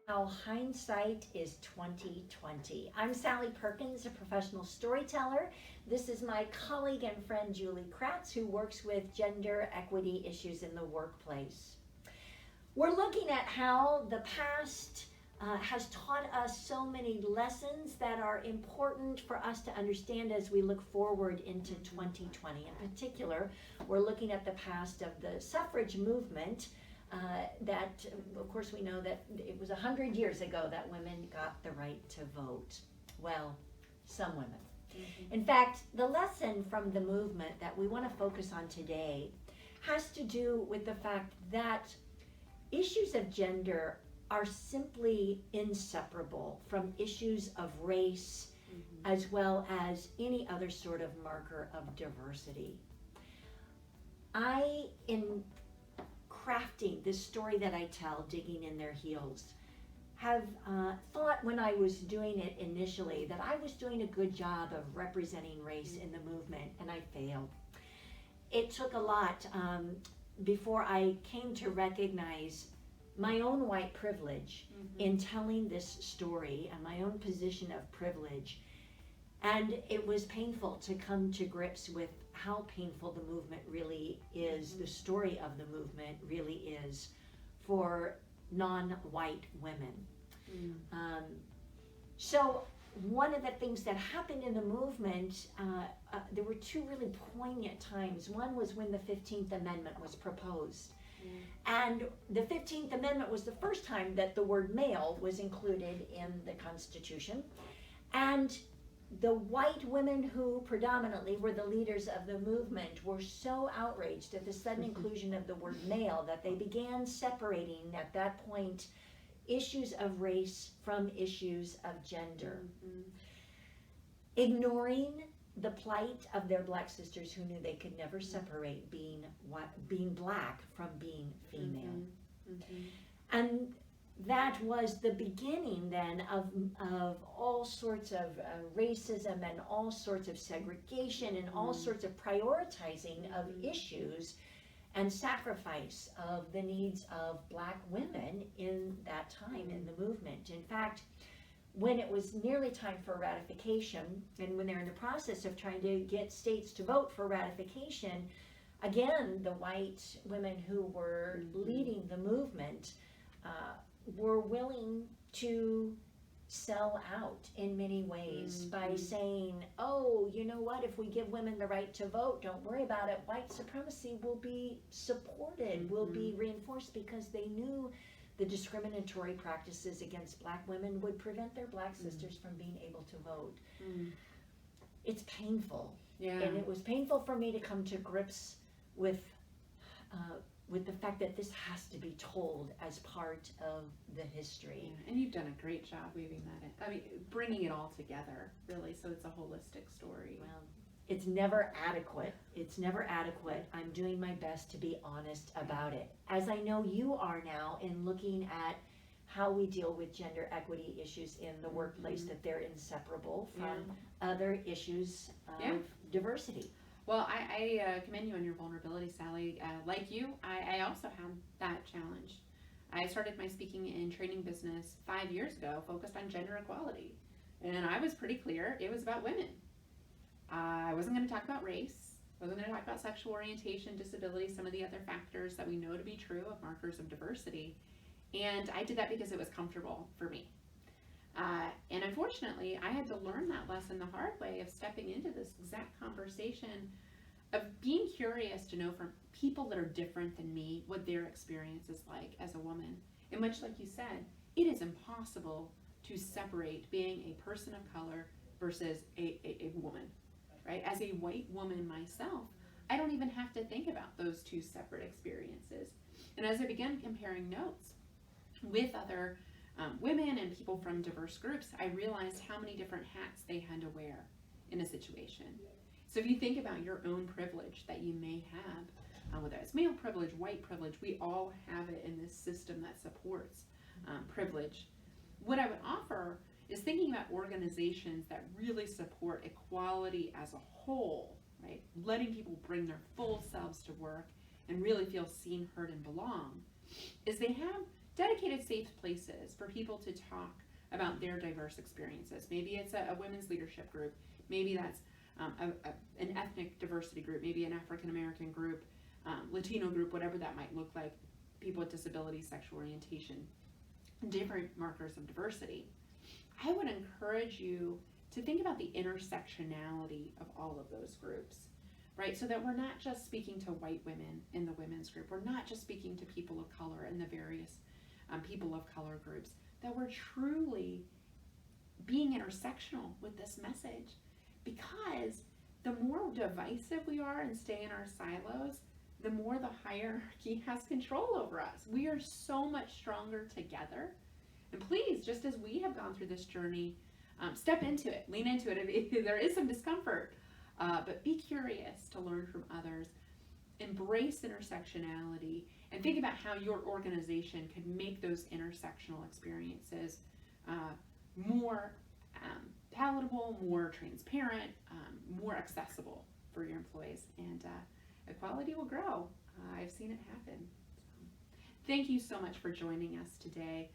How hindsight is 2020. I'm Sally Perkins, a professional storyteller. This is my colleague and friend Julie Kratz, who works with gender equity issues in the workplace. We're looking at how the past has taught us so many lessons that are important for us to understand as we look forward into 2020. In particular, we're looking at the past of the suffrage movement. That, of course, we know that it was 100 years ago that women got the right to vote. Well, some women. In fact, the lesson from the movement that we want to focus on today has to do with the fact that issues of gender are simply inseparable from issues of race as well as any other sort of marker of diversity. In crafting this story that I tell, Digging in Their Heels, have thought when I was doing it initially that I was doing a good job of representing race in the movement, and I failed. It took a lot before I came to recognize my own white privilege in telling this story and my own position of privilege. And it was painful to come to grips with how painful the movement really is, the story of the movement really is for non-white women. So one of the things that happened in the movement, there were two really poignant times. One was when the 15th Amendment was proposed. And the 15th Amendment was the first time that the word male was included in the Constitution. And the white women who predominantly were the leaders of the movement were so outraged at the sudden inclusion of the word male that they began separating at that point issues of race from issues of gender, ignoring the plight of their black sisters who knew they could never separate being black from being female. And that was the beginning then of all sorts of racism and all sorts of segregation and all sorts of prioritizing of issues and sacrifice of the needs of black women in that time in the movement. In fact, when it was nearly time for ratification, and when they're in the process of trying to get states to vote for ratification, again, the white women who were leading the movement were willing to sell out in many ways by saying, oh, you know what, if we give women the right to vote, don't worry about it, white supremacy will be supported, will be reinforced, because they knew the discriminatory practices against black women would prevent their black sisters from being able to vote. It's painful. And it was painful for me to come to grips with the fact that this has to be told as part of the history. And you've done a great job weaving that in. I mean, bringing it all together, really, so it's a holistic story. Well, it's never adequate. It's never adequate. I'm doing my best to be honest about it, as I know you are now in looking at how we deal with gender equity issues in the workplace, that they're inseparable from other issues of diversity. Well, I commend you on your vulnerability, Sally. Like you, I also had that challenge. I started my speaking and training business 5 years ago, focused on gender equality. And I was pretty clear it was about women. I wasn't going to talk about race. I wasn't going to talk about sexual orientation, disability, some of the other factors that we know to be true of markers of diversity. And I did that because it was comfortable for me. And unfortunately, I had to learn that lesson the hard way of stepping into this exact conversation of being curious to know from people that are different than me what their experience is like as a woman. And much like you said, it is impossible to separate being a person of color versus a woman, right? As a white woman myself, I don't even have to think about those two separate experiences. And as I began comparing notes with other women and people from diverse groups, I realized how many different hats they had to wear in a situation. So if you think about your own privilege that you may have, whether it's male privilege, white privilege, we all have it in this system that supports privilege. What I would offer is thinking about organizations that really support equality as a whole, right? Letting people bring their full selves to work and really feel seen, heard, and belong, is they have dedicated safe places for people to talk about their diverse experiences. Maybe it's a women's leadership group. Maybe that's an ethnic diversity group, maybe an African American group, Latino group, whatever that might look like, people with disabilities, sexual orientation, different markers of diversity. I would encourage you to think about the intersectionality of all of those groups, right? So that we're not just speaking to white women in the women's group, we're not just speaking to people of color in the various people of color groups, that we're truly being intersectional with this message. Because the more divisive we are and stay in our silos, the more the hierarchy has control over us. We are so much stronger together. And please, just as we have gone through this journey, step into it, lean into it. If there is some discomfort, but be curious to learn from others. Embrace intersectionality and think about how your organization could make those intersectional experiences more palatable, more transparent, more accessible for your employees, and equality will grow. I've seen it happen. So, thank you so much for joining us today.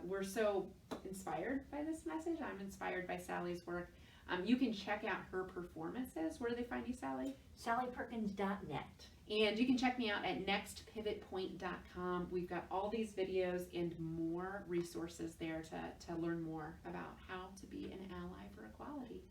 We're so inspired by this message. I'm inspired by Sally's work. You can check out her performances. Where do they find you, Sally? SallyPerkins.net. And you can check me out at nextpivotpoint.com. We've got all these videos and more resources there to learn more about how to be an ally for equality.